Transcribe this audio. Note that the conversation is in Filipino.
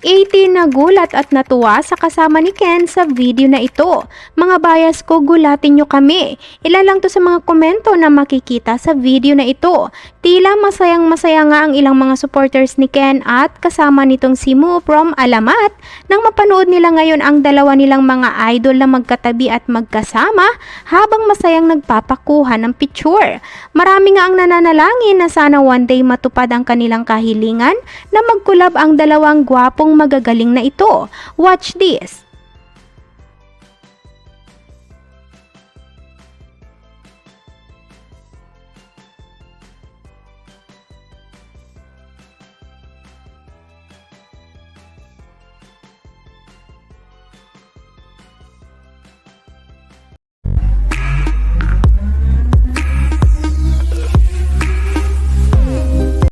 18 nagulat at natuwa sa kasama ni Ken sa video na ito. Mga bias ko, gulatin nyo kami. Ilan lang to sa mga komento na makikita sa video na ito. Tila masayang masaya nga ang ilang mga supporters ni Ken at kasama nitong si Mu from Alamat nang mapanood nila ngayon ang dalawa nilang mga idol na magkatabi at magkasama habang masayang nagpapakuha ng picture. Marami nga ang nananalangin na sana one day matupad ang kanilang kahilingan na magkulab ang dalawang gwapong magagaling na ito. Watch this.